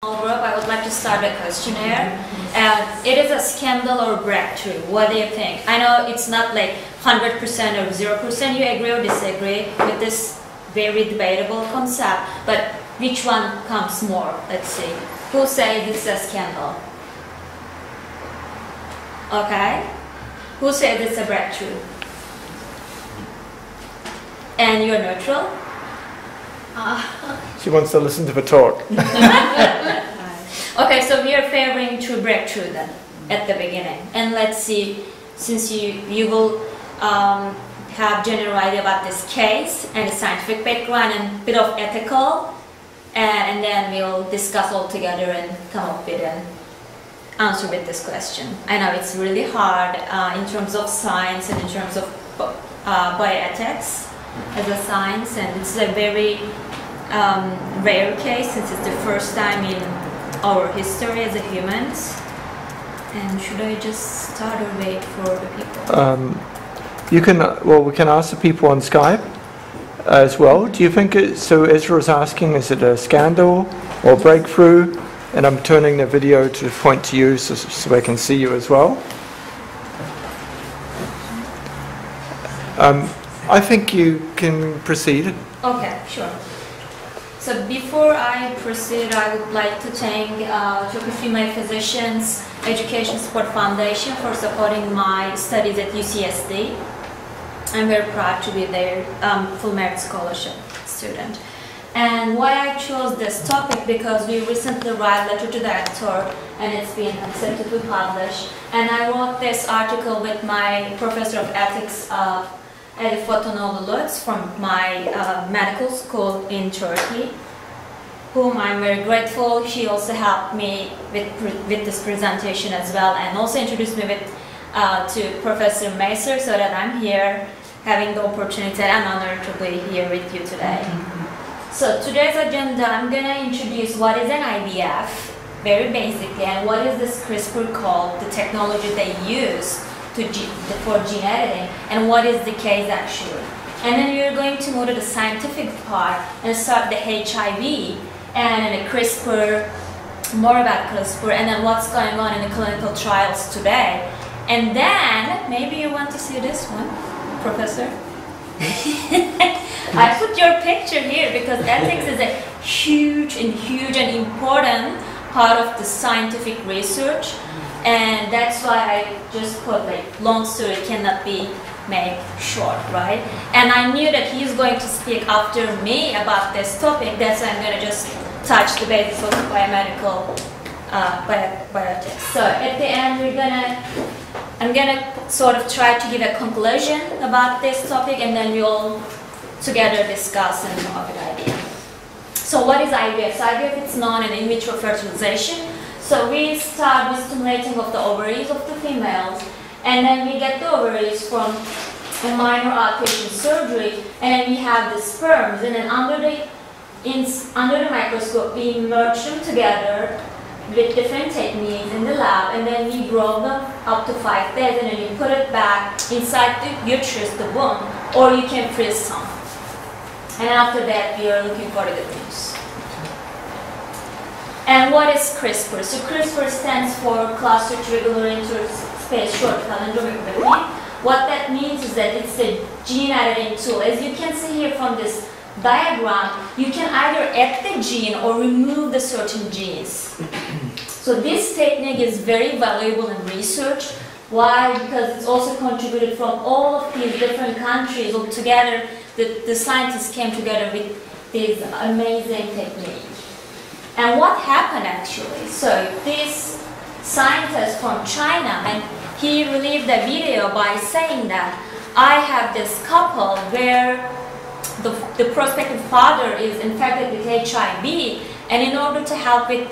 Group, I would like to start a questionnaire. It is a scandal or breakthrough. What do you think? I know it's not like 100% or 0%. You agree or disagree with this very debatable concept, but which one comes more? Let's see. Who say this is a scandal? Okay. Who says it's a breakthrough? And you're neutral? She wants to listen to the talk. Okay, so we are favoring to breakthrough then at the beginning, and let's see, since you will have general idea about this case and the scientific background and a bit of ethical, and then we'll discuss all together and come up with an answer with this question. I know it's really hard in terms of science and in terms of bioethics as a science, and it's a very rare case since it's the first time in our history as a humans. And should I just start or wait for the people? You can. Well, we can ask the people on Skype as well. Do you think it? So Esra is asking, is it a scandal or breakthrough? And I'm turning the video to point to you so I can see you as well. I think you can proceed. Okay, sure. So before I proceed, I would like to thank Female Physicians Education Support Foundation for supporting my studies at UCSD. I'm very proud to be their full merit scholarship student. And why I chose this topic, because we recently wrote a letter to the editor and it's been accepted to publish. And I wrote this article with my professor of ethics, Elif from my medical school in Turkey, whom I'm very grateful. She also helped me with this presentation as well, and also introduced me to Professor Maser, so that I'm here having the opportunity. I'm honored to be here with you today. So today's agenda, I'm going to introduce what is an IVF, very basically, and what is this CRISPR called, the technology they use for gene editing, and what is the case actually. And then we're going to move to the scientific part and start the HIV and the CRISPR, more about CRISPR, and then what's going on in the clinical trials today. And then, maybe you want to see this one, Professor? I put your picture here because ethics is a huge and important part of the scientific research. And that's why I just put like long story cannot be made short, right? And I knew that he's going to speak after me about this topic. That's why I'm going to just touch the basics of biomedical bioethics. So at the end, I'm gonna sort of try to give a conclusion about this topic, and then we'll together discuss and come up with an idea. So what is IVF? So IVF is known as in vitro fertilization. So we start with stimulating of the ovaries of the females, and then we get the ovaries from a minor outpatient surgery, and then we have the sperms, and then under the microscope we merge them together with different techniques in the lab, and then we grow them up to 5 days, and then you put it back inside the uterus, the womb, or you can freeze some. And after that we are looking for the good news. And what is CRISPR? So CRISPR stands for clustered regular interspace short palindrome repeat. What that means is that it's a gene editing tool. As you can see here from this diagram, you can either add the gene or remove the certain genes. So this technique is very valuable in research. Why? Because it's also contributed from all of these different countries all together. The scientists came together with this amazing technique. And what happened actually? So this scientist from China, and he released a video by saying that I have this couple where the prospective father is infected with HIV, and in order to help with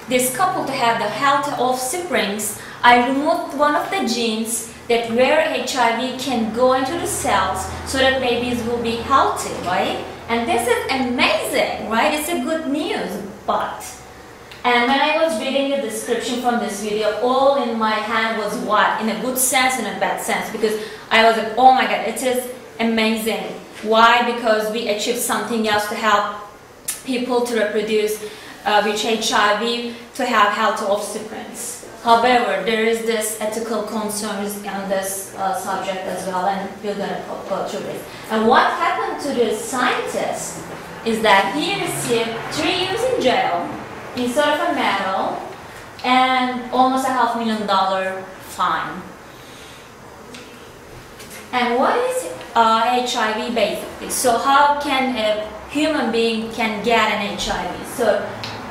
this couple to have the healthy offsprings, I removed one of the genes that where HIV can go into the cells so that babies will be healthy, right? And this is amazing, right? It's a good news, and when I was reading the description from this video, all in my hand was what? In a good sense and a bad sense, because I was like, oh my God, it is amazing. Why? Because we achieved something else to help people to reproduce with HIV to have healthy offsprings. However, there is this ethical concerns on this subject as well, and we're going to go through this. And what happened to this scientist is that he received 3 years in jail instead of a medal and almost a $500,000 fine. And what is HIV basically? So how can a human being can get an HIV? So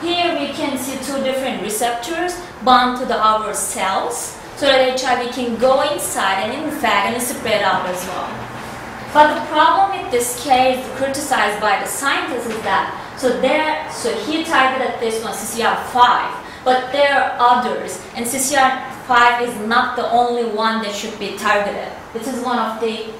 here we can see 2 different receptors bound to our cells so that HIV can go inside and infect and spread out as well. But the problem with this case, criticized by the scientists, is that so he targeted this one, CCR5, but there are others, and CCR5 is not the only one that should be targeted. This is one of the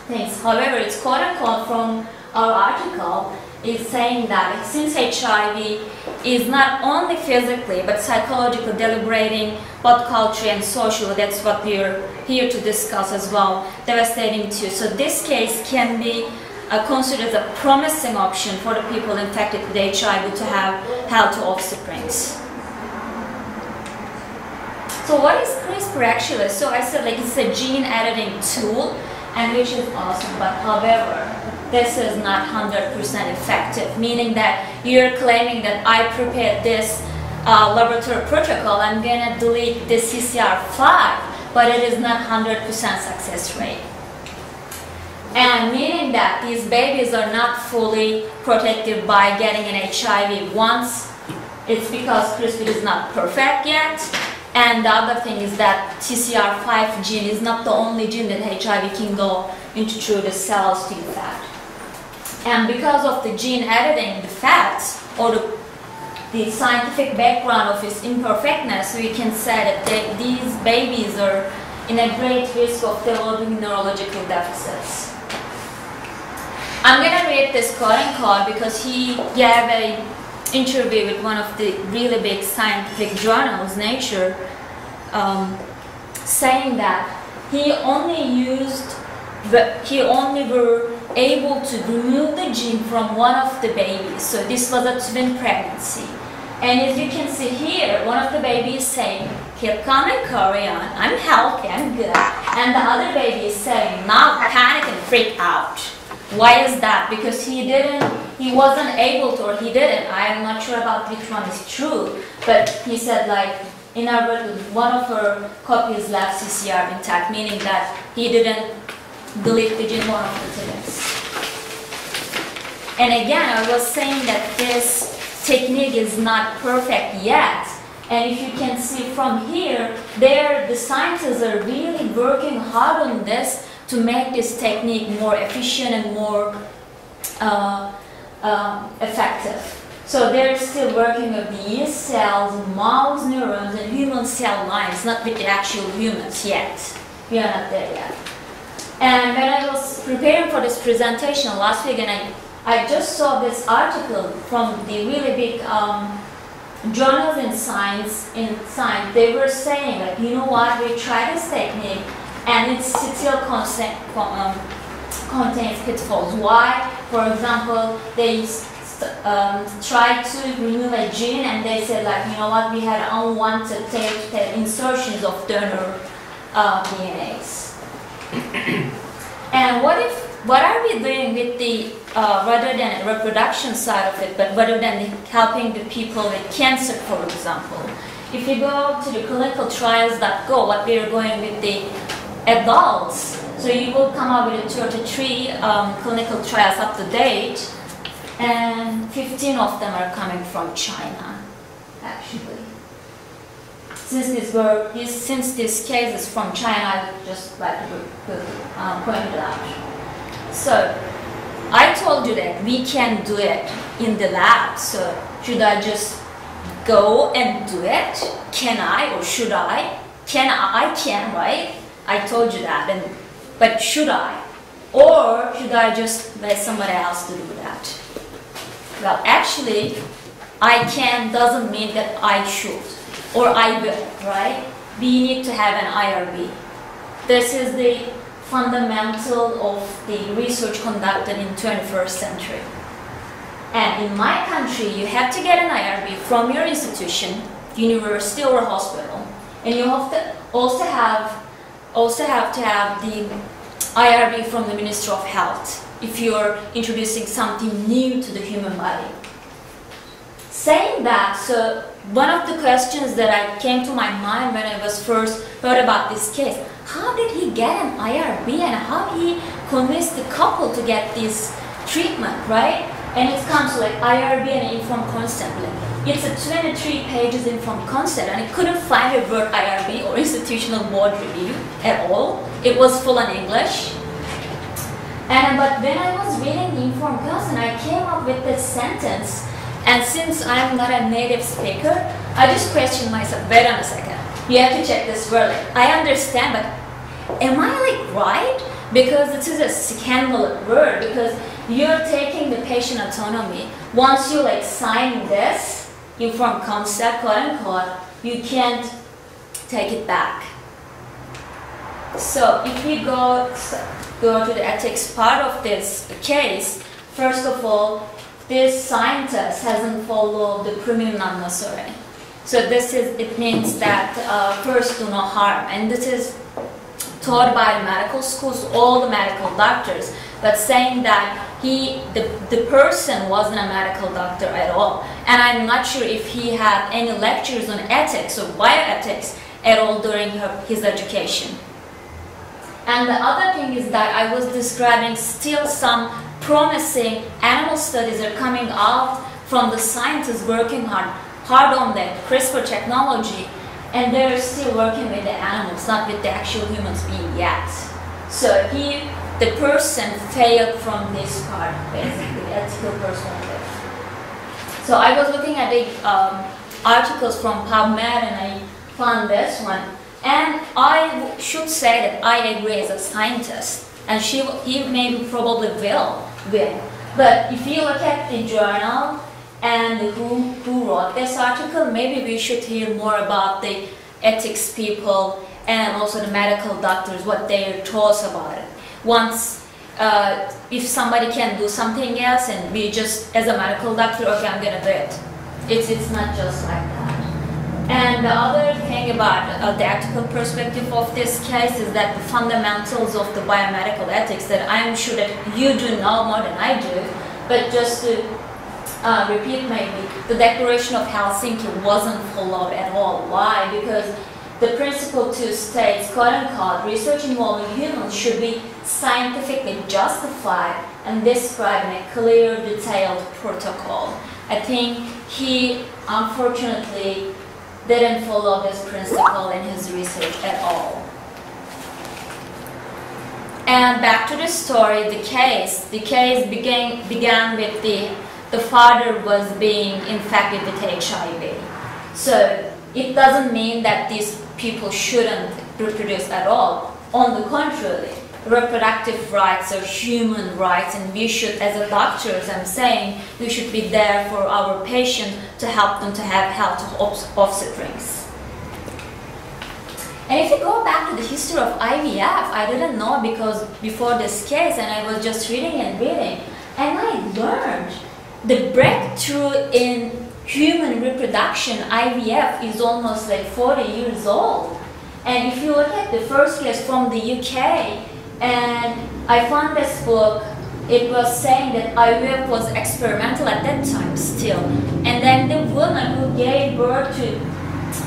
things. However, it's quote-unquote from our article is saying that since HIV is not only physically but psychologically deliberating both culturally and socially, that's what we're here to discuss as well, devastating too. So this case can be considered as a promising option for the people infected with HIV to have healthy offsprings. So what is CRISPR actually? So I said like it's a gene editing tool, and which is awesome, but however, this is not 100% effective, meaning that you're claiming that I prepared this laboratory protocol, I'm going to delete the CCR5, but it is not 100% success rate. And meaning that these babies are not fully protected by getting an HIV once, it's because CRISPR is not perfect yet. And the other thing is that CCR5 gene is not the only gene that HIV can go into through the cells to infect. And because of the gene editing, the facts, or the scientific background of its imperfectness, we can say that these babies are in a great risk of developing neurological deficits. I'm going to read this quote-unquote because he gave an interview with one of the really big scientific journals, Nature, saying that he only were able to remove the gene from one of the babies. So this was a twin pregnancy. And as you can see here, one of the babies saying, keep calm and carry on, I'm healthy, I'm good. And the other baby is saying, now panic and freak out. Why is that? Because he wasn't able to, or he didn't, I'm not sure about which one is true, but he said like, in our one of our copies left CCR intact, meaning that he didn't delete the gene one of the things. And again, I was saying that this technique is not perfect yet. And if you can see from here, the scientists are really working hard on this to make this technique more efficient and more effective. So they're still working with the yeast cells, mouse neurons, and human cell lines, not with the actual humans yet. We are not there yet. And when I was preparing for this presentation last week, and I just saw this article from the really big journals in science. They were saying, like, you know what, we tried this technique, and it still contains pitfalls. Why? For example, they tried to remove a gene, and they said, like, you know what, we had unwanted insertions of donor DNAs. And what are we doing with the rather than reproduction side of it, but rather than helping the people with cancer, for example? If you go to the clinicaltrials.gov, what we are going with the adults, so you will come up with 33 clinical trials up to date, and 15 of them are coming from China, actually. Since this case is from China, I would just like to point it out. So, I told you that we can do it in the lab, so should I just go and do it? Can I, or should I? I can, right? I told you that, but should I? Or should I just let somebody else to do that? Well, actually, I can doesn't mean that I should, or I will, right? We need to have an IRB. This is the fundamental of the research conducted in 21st century. And in my country, you have to get an IRB from your institution, university or hospital, and you have to also have to have the IRB from the Ministry of Health if you're introducing something new to the human body. Saying that, so one of the questions that I came to my mind when I was first heard about this case, how did he get an IRB and how he convinced the couple to get this treatment, right? And it comes like IRB and informed consent. It's a 23 pages informed consent, and I couldn't find a word IRB or institutional board review at all. It was full in English. But when I was reading the informed consent, I came up with this sentence. And since I'm not a native speaker, I just questioned myself, wait on a second, you have to check this word. I understand, but am I right? Because it is a scandalous word, because you're taking the patient autonomy. Once you sign this informed consent, quote unquote, you can't take it back. So if we go to the ethics part of this case, first of all, this scientist hasn't followed the primum non nocere. So it means that first do no harm, and this is taught by the medical schools, all the medical doctors, but saying that the person wasn't a medical doctor at all. And I'm not sure if he had any lectures on ethics or bioethics at all during his education. And the other thing is that I was describing still some promising animal studies are coming out from the scientists working hard on that CRISPR technology, and they're still working with the animals, not with the actual humans being yet. So the person failed from this part, basically, ethical perspective. So I was looking at the articles from PubMed, and I found this one. And I should say that I agree as a scientist, and he maybe probably will win. But if you look at the journal and who wrote this article, maybe we should hear more about the ethics people and also the medical doctors, what their thoughts about it. Once, if somebody can do something else and we just, as a medical doctor, okay, I'm gonna do it. It's not just like that. And the other thing about the ethical perspective of this case is that the fundamentals of the biomedical ethics that I'm sure that you do know more than I do, but just to repeat maybe, the Declaration of Helsinki wasn't followed at all. Why? Because the principle 2 states, quote unquote, research involving humans should be scientifically justified and described in a clear, detailed protocol. I think he, unfortunately, didn't follow this principle in his research at all. And back to the story, the case began with the father was being infected with HIV. So it doesn't mean that these people shouldn't reproduce at all. On the contrary, reproductive rights are human rights, and we should, as a doctor, as I'm saying, we should be there for our patient to help them to have healthy offsprings. And if you go back to the history of IVF, I didn't know because before this case, and I was just reading, and I learned the breakthrough in human reproduction, IVF, is almost 40 years old. And if you look at the first case from the UK, and I found this book, it was saying that IVF was experimental at that time still. And then the woman who gave birth to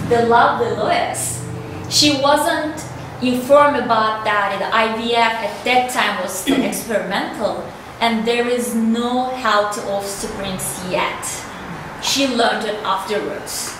the lovely Louis, she wasn't informed about that. The IVF at that time was still experimental, and there is no healthy offsprings yet. She learned it afterwards.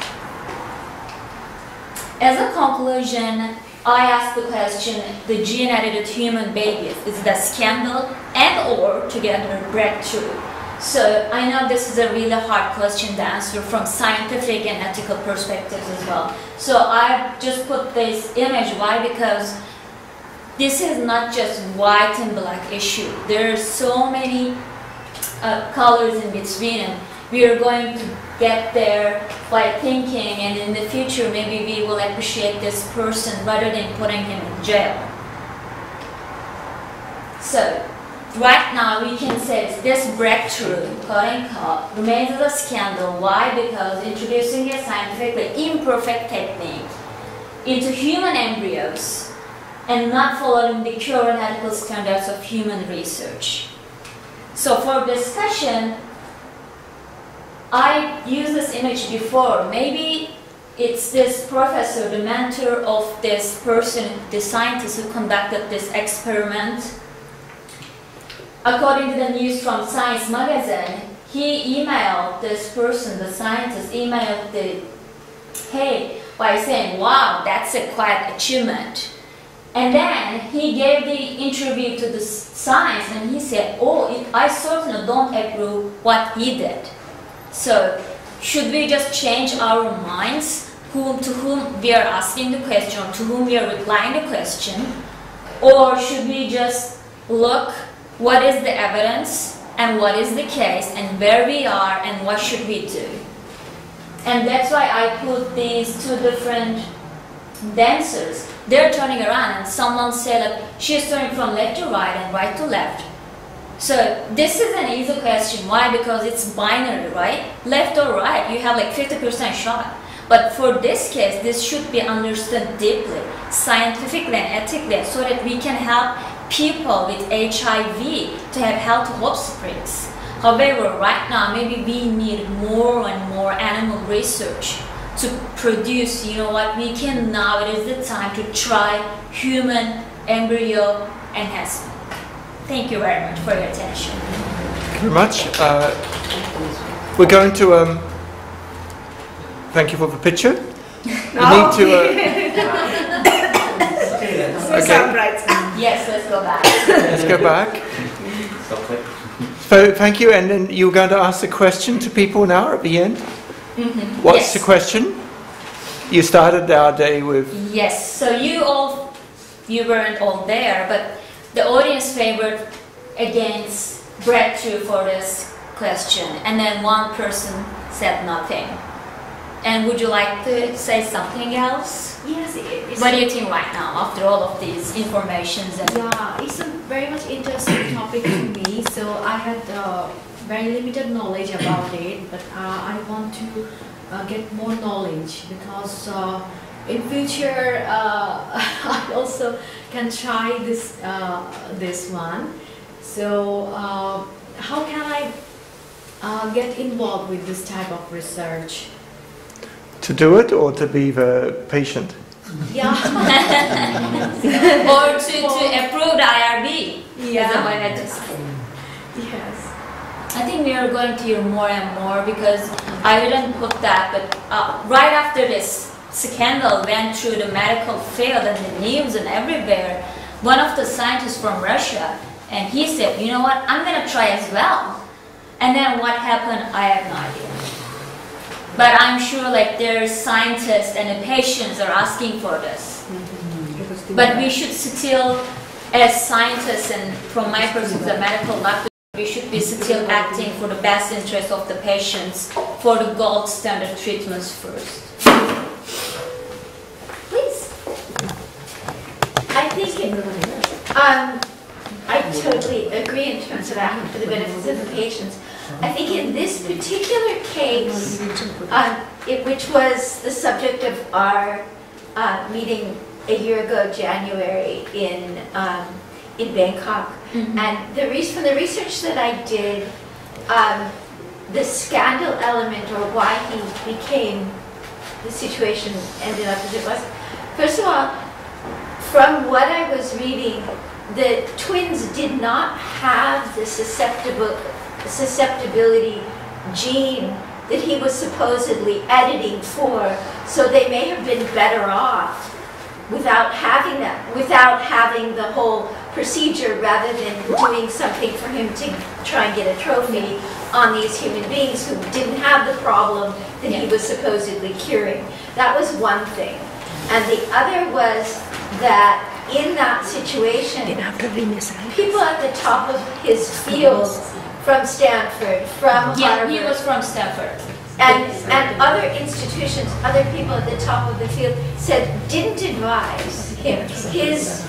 As a conclusion, I asked the question, the gene-edited human babies, is it a scandal and or together breakthrough? So I know this is a really hard question to answer from scientific and ethical perspectives as well. So I just put this image. Why? Because this is not just white and black issue. There are so many colors in between, and we are going to get there by thinking, and in the future maybe we will appreciate this person rather than putting him in jail. So right now we can say this breakthrough, quote unquote, remains as a scandal. Why? Because introducing a scientifically imperfect technique into human embryos and not following the current ethical standards of human research. So for discussion, I used this image before. Maybe it's this professor, the mentor of this person, the scientist who conducted this experiment. According to the news from Science magazine, he emailed this person, the scientist, emailed the head by saying, wow, that's a quite achievement. And then he gave the interview to the Science and he said, oh, I certainly don't approve what he did. So should we just change our minds to whom we are asking the question or to whom we are replying the question? Or should we just look what is the evidence and what is the case and where we are and what should we do? And that's why I put these two different dancers. They're turning around and someone said like, she's turning from left to right and right to left. So this is an easy question. Why? Because it's binary, right? Left or right, you have like 50% shot. But for this case, this should be understood deeply, scientifically and ethically, so that we can help people with HIV to have healthy offsprings. However, right now, maybe we need more and more animal research to produce, you know what, we can now, it is the time to try human embryo enhancement. Thank you very much for your attention. Thank you very much. We're going to, thank you for the picture. We need to, Yes, let's go back. Let's go back. So thank you, and then you're going to ask the question to people now at the end? Mm-hmm. What's the question? You started our day with... Yes, so you weren't all there, but the audience favored against breakthrough for this question, and then one person said nothing. And would you like to say something else? Yes. What do you think right now, after all of these informations? And yeah, it's a very much interesting topic to me. So I had very limited knowledge about it, but I want to get more knowledge because in future I also can try this this one. So how can I get involved with this type of research? To do it or to be the patient? Yeah. or to approve the IRB? Yeah. Yes. I think we are going to hear more and more because I didn't put that, but right after this scandal went through the medical field and the news and everywhere, one of the scientists from Russia, and he said, you know what, I'm going to try as well. And then what happened, I have no idea. But I'm sure like their scientists and the patients are asking for this. Mm-hmm. But we should still, as scientists and from my perspective, the medical doctor, we should be still acting for the best interest of the patients for the gold standard treatments first. Please. I think I totally agree in terms of acting for the benefits of the patients. I think in this particular case, which was the subject of our meeting a year ago, January, in Bangkok, mm-hmm. and from the research that I did, the scandal element or why he became, the situation ended up as it was. First of all, from what I was reading, the twins did not have the susceptibility gene that he was supposedly editing for, so they may have been better off without having that, without having the whole procedure, rather than doing something for him to try and get a trophy on these human beings who didn't have the problem that he was supposedly curing. That was one thing. And the other was that in that situation, people at the top of his field, from Stanford, from Harvard. He was from Stanford. And other institutions, other people at the top of the field didn't advise him. His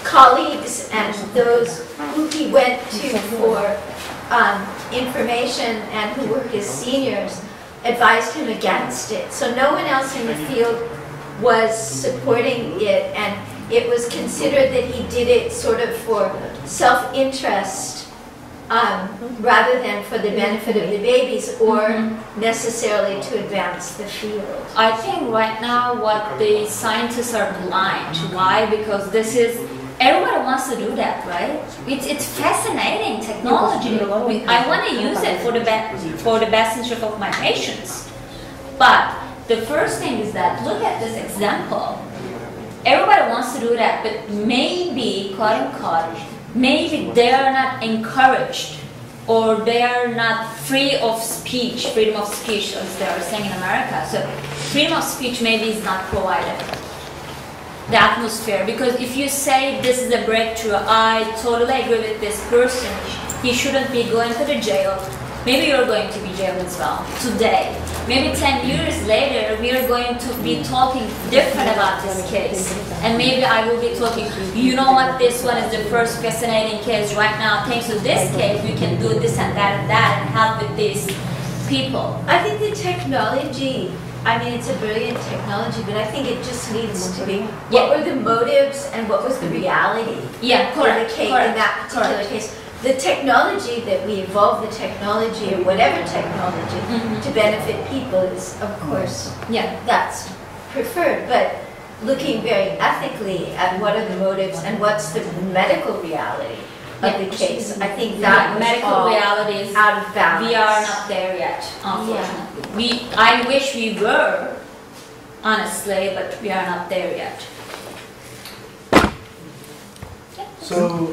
colleagues and those who he went to for information and who were his seniors advised him against it. So no one else in the field was supporting it, and it was considered that he did it sort of for self-interest rather than for the benefit of the babies or necessarily to advance the field. I think right now what the scientists are blind. Why? Because this is, everybody wants to do that, right? It's fascinating technology. I want to use it for the best interest of my patients. But the first thing is that, look at this example. Everybody wants to do that, but maybe, quote unquote, maybe they are not encouraged or they are not free of speech, freedom of speech as they are saying in America. So freedom of speech maybe is not provided. The atmosphere, because if you say this is a breakthrough, I totally agree with this person, he shouldn't be going to the jail. Maybe you're going to be jailed as well today. Maybe 10 years later, we are going to be talking different about this case. And maybe I will be talking, you know what, this one is the first fascinating case right now. Thanks to this case, we can do this and that and help with these people. I think the technology, I mean, it's a brilliant technology, but I think it just needs to be, what were the motives and what was the reality? Yeah, correct, in that particular case. The technology that we evolve, the technology or whatever technology to benefit people is, of course, that's preferred. But looking very ethically at what are the motives and what's the medical reality of the case, I think that was medical all reality is out of balance. We are not there yet, unfortunately. I wish we were, honestly, but we are not there yet. So,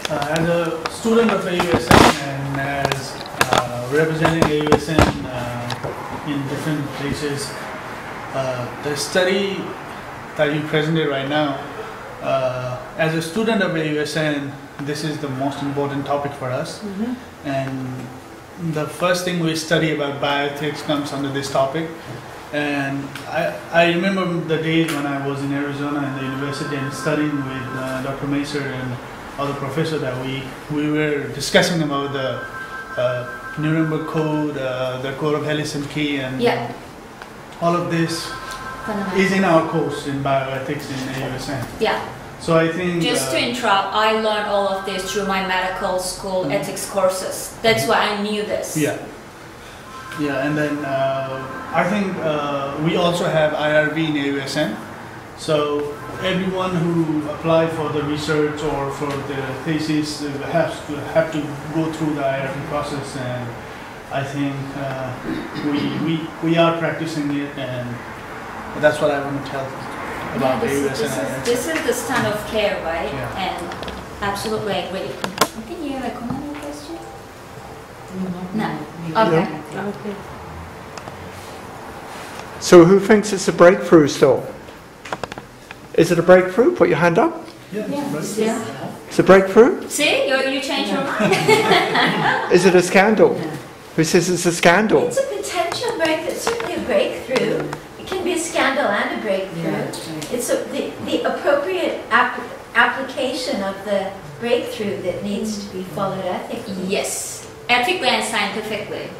as a student of AUSN and as representing AUSN in different places, the study that you presented right now, as a student of AUSN, this is the most important topic for us. And the first thing we study about bioethics comes under this topic. And I remember the days when I was in Arizona in the university and studying with Dr. Macer and other professor that we were discussing about the Nuremberg Code, the Code of Helsinki, and all of this is in our course in bioethics in AUSN. So I think just to interrupt, I learned all of this through my medical school ethics courses. That's why I knew this. And then I think we also have IRB in AUSN. So everyone who applied for the research or for the thesis have to go through the IRB process, and I think we are practicing it, and that's what I want to tell about AUSN. This is the standard of care, right? And absolutely agree. I think you have a comment or question? No. Okay. So who thinks it's a breakthrough still? Is it a breakthrough? Put your hand up. It's a breakthrough? See, you changed your mind. Is it a scandal? Who says it's a scandal? It's a potential breakthrough. It's certainly a breakthrough. It can be a scandal and a breakthrough. It's the appropriate application of the breakthrough that needs to be followed ethically. Yes, ethically and scientifically.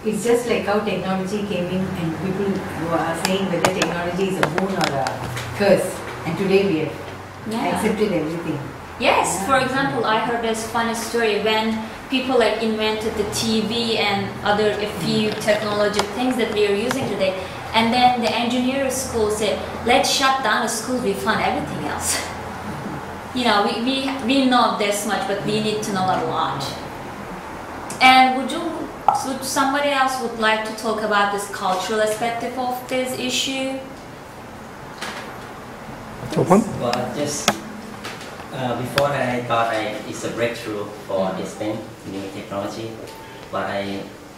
It's just like how technology came in and people are saying whether technology is a boon or a curse. And today we have accepted everything. Yes, for example, I heard this funny story when people like invented the TV and other few technology things that we are using today. And then the engineering school said, let's shut down the schools, we fund everything else. You know, we know this much, but we need to know a lot. And so somebody else would like to talk about this cultural aspect of this issue? Well, just before that I thought it's a breakthrough for this thing, new technology, but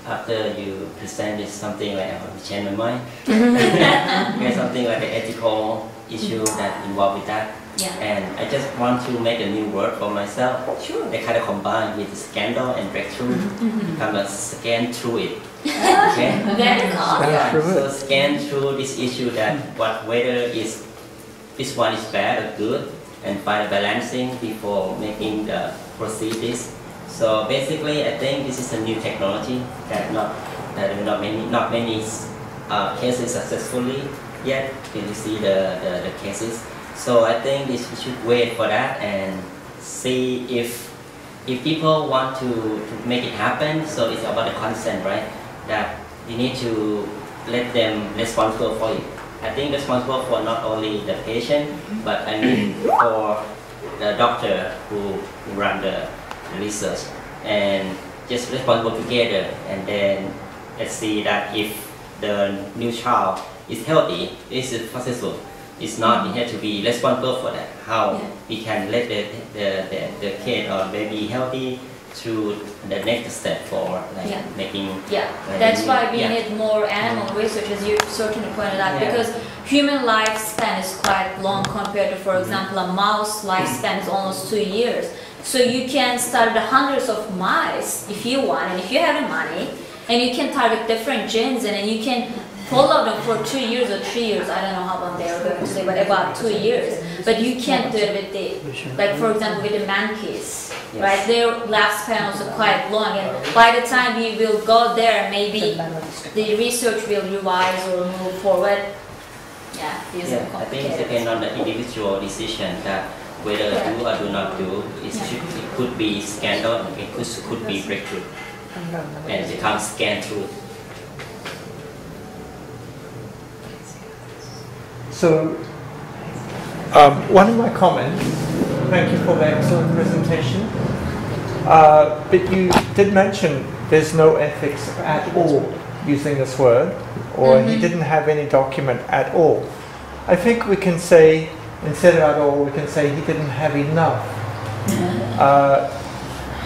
after you presented something like I changed my mind. There's something like the ethical issue that involved with that. And I just want to make a new word for myself. They kind of combine with scandal and breakthrough. Become a scan through it. Okay? That is awesome. So scan through this issue that whether it's which one is bad or good, and find a balancing before making the proceed this. So basically, I think this is a new technology that not many cases successfully yet. Can you see the cases? So I think we should wait for that and see if people want to make it happen. So it's about the consent, right? That you need to let them responsible for it. I think responsible for not only the patient, but I mean for the doctor who run the research, and just responsible together. And then let's see that if the new child is healthy, is successful. It's not, we have to be responsible for that. How we can let the kid or baby healthy to the next step for making. That's why we need more animal research, as you certainly pointed out, because human lifespan is quite long compared to, for example, a mouse lifespan is almost 2 years. So you can start the hundreds of mice if you want, and if you have the money, and you can target different genes, and then you can follow them for 2 years or 3 years. I don't know how long they are going to stay, but about 2 years. But you can't do it with the, like for example, with the monkeys, right? Their lifespan is quite long, and by the time we will go there, maybe the research will revise or move forward. I think it depends on the individual decision that whether do or do not do. It could be scandal, it could be breakthrough, and become scan through. So, one of my comments, thank you for the excellent presentation, but you did mention there's no ethics at all using this word, or he didn't have any document at all. I think we can say, instead of at all, we can say he didn't have enough.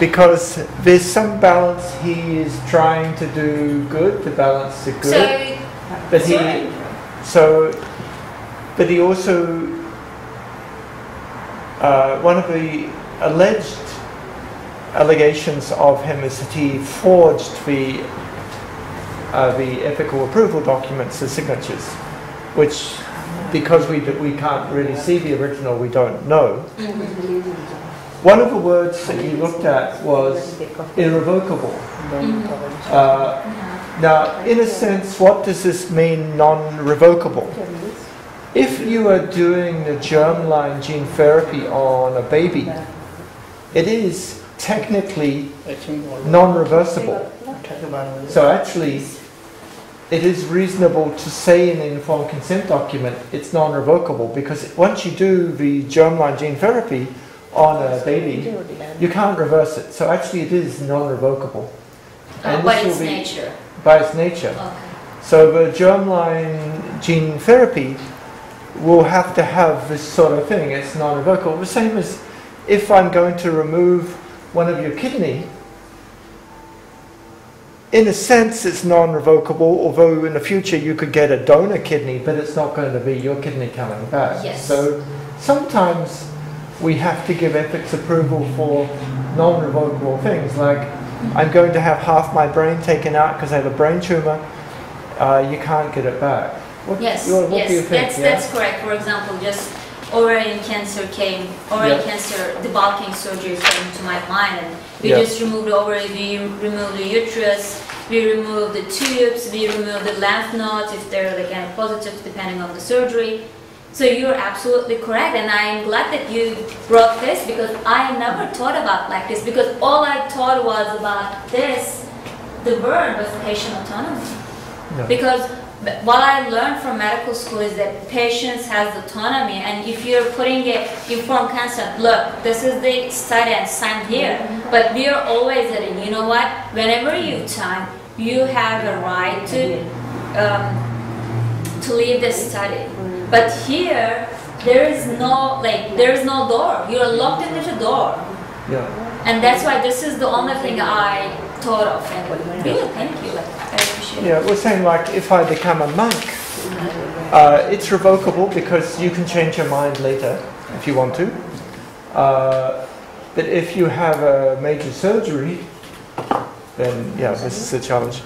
Because there's some balance, he is trying to do good, to balance the good, but he also, one of the alleged allegations of him is that he forged the ethical approval documents, the signatures, which, because we can't really see the original, we don't know. One of the words that you looked at was irrevocable. Now, in a sense, what does this mean, non-revocable? If you are doing the germline gene therapy on a baby, it is technically non-reversible. So actually, it is reasonable to say in the informed consent document it's non-revocable, because once you do the germline gene therapy on a baby, you can't reverse it. So actually it is non-revocable. By its nature. By its nature. Okay. So the germline gene therapy will have to have this sort of thing. It's non-revocable. The same as if I'm going to remove one of your kidney, in a sense it's non-revocable, although in the future you could get a donor kidney, but it's not going to be your kidney coming back. Yes. So sometimes we have to give ethics approval for non-revocable things, like I'm going to have half my brain taken out because I have a brain tumor. You can't get it back. What do you think? That's correct. For example, just ovarian cancer cancer debulking surgery came to my mind, and we just remove the ovary, we remove the uterus, we remove the tubes, we remove the lymph nodes if they're like kind of positive depending on the surgery. So you're absolutely correct, and I'm glad that you brought this, because I never thought about like this, because all I thought was about this, the word was patient autonomy. Because what I learned from medical school is that patients has autonomy, and if you're putting it informed consent, look, this is the study and sign here, but we are always saying, you know what, whenever you have time, you have a right to leave the study. But here, there is no door. You're locked in the door. And that's why this is the only thing I thought of. And really, thank you. I appreciate it. We're saying, like, if I become a monk, it's revocable because you can change your mind later if you want to. But if you have a major surgery, then this is a challenge.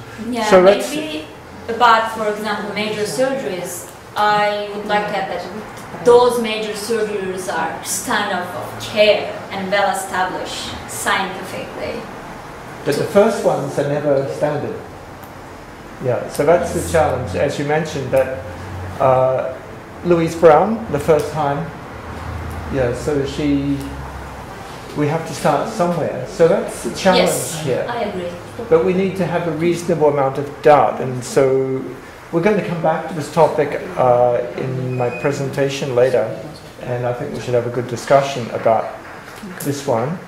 So maybe about, for example, major surgeries. I would like to add that those major surgeries are standard of care and well established scientifically. But the first ones are never standard. Yeah, so that's the challenge. As you mentioned, that Louise Brown, the first time, yeah, so we have to start somewhere. So that's the challenge here. I agree. But we need to have a reasonable amount of doubt, and so we're going to come back to this topic in my presentation later, and I think we should have a good discussion about this one.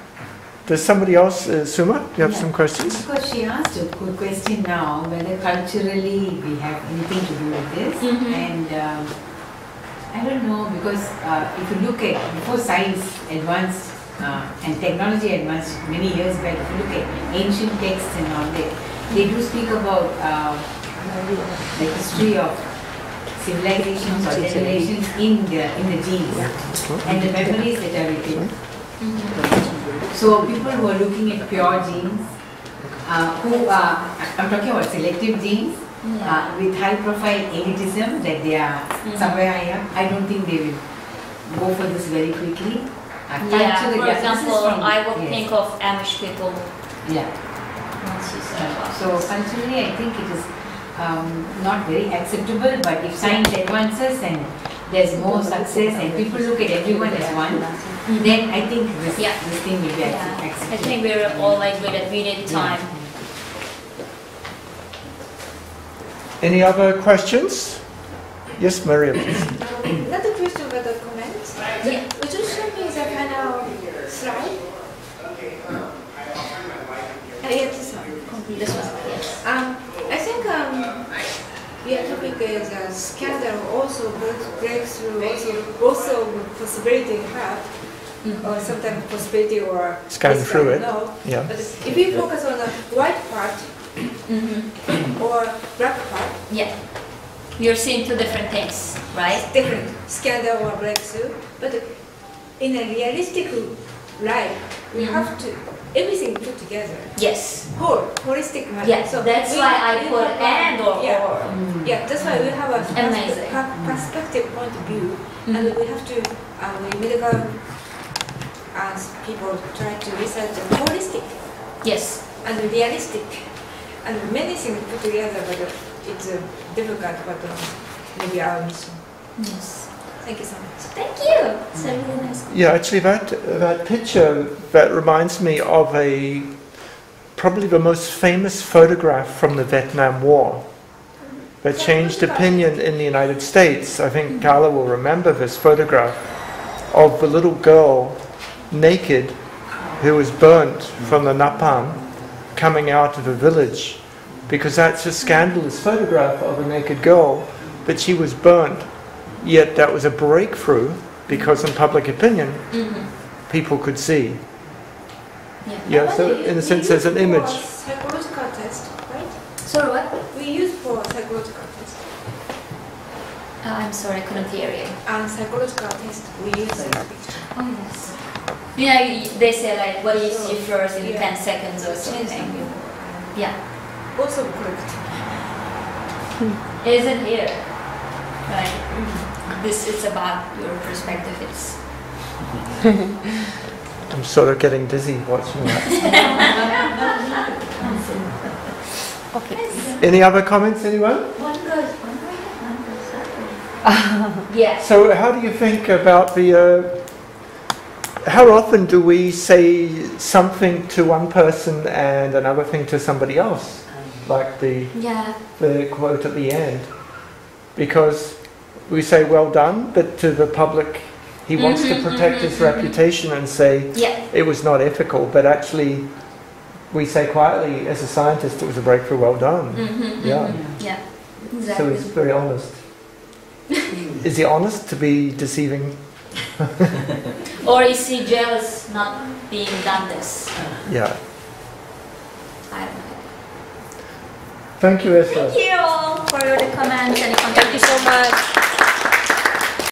Does somebody else, Suma, do you have some questions? Because she asked a good question now, whether culturally we have anything to do with this. And I don't know, because if you look at, before science advanced and technology advanced many years back, if you look at ancient texts and all that, they do speak about the history of civilizations or generations in the genes and the memories that are written. So people who are looking at pure genes, who I'm talking about selective genes, with high profile elitism, that they are somewhere higher, I don't think they will go for this very quickly. For example, I would think of Amish people. Yeah. So culturally, I think it is not very acceptable, but if science advances and there's more success and people look at everyone as one, then I think this thing will be accepted. I think we're all agree that we need time. Any other questions? Yes, Maria, please. Not a question but a comment. Yeah. Would you show me the final slide? This one. This one, yes. I think your topic is scandal, also breakthrough, also possibility have, or sometimes possibility or Scan through it. No. Yeah. But if we focus on the white part or black part, You're seeing two different things, right? different scandal or breakthrough. But in a realistic life, we have to everything put together. Yes. Holistic manner. Yeah, so that's why I put and or. Yeah, that's why we have a Amazing. perspective point of view, and we have to, medical people try to research holistic Yes. and realistic, and many things put together, but it's difficult, but maybe our mission. Yes. Thank you so much. Thank you. It's a really nice. Yeah, actually that picture, that reminds me of probably the most famous photograph from the Vietnam War that changed opinion in the United States. I think Carla will remember this photograph of the little girl naked who was burnt from the napalm coming out of a village, because that's a scandalous photograph of a naked girl, but she was burnt. Yet that was a breakthrough, because in public opinion, people could see. Yeah, so in a sense there's an image. Psychological test, right? Sorry, what? We use for psychological test. I'm sorry, I couldn't hear you. Psychological test, we use picture. Oh, yes. Yeah, they say like, what you see first in 10 seconds or something. Yeah. Also correct. Is it here? Right. This is about your perspective. It's. I'm sort of getting dizzy watching that. Okay. Any other comments, anyone? One goes. Yeah. So how do you think about how often do we say something to one person and another thing to somebody else? Like the quote at the end. Because we say well done, but to the public he wants to protect his reputation and say it was not ethical, but actually we say quietly as a scientist it was a breakthrough, well done. Yeah, exactly. So he's very honest. Is he honest to be deceiving? Or is he jealous not being done this? Yeah. I don't know. Thank you, Esra. Thank you all for your comments and contributions. Thank you so much.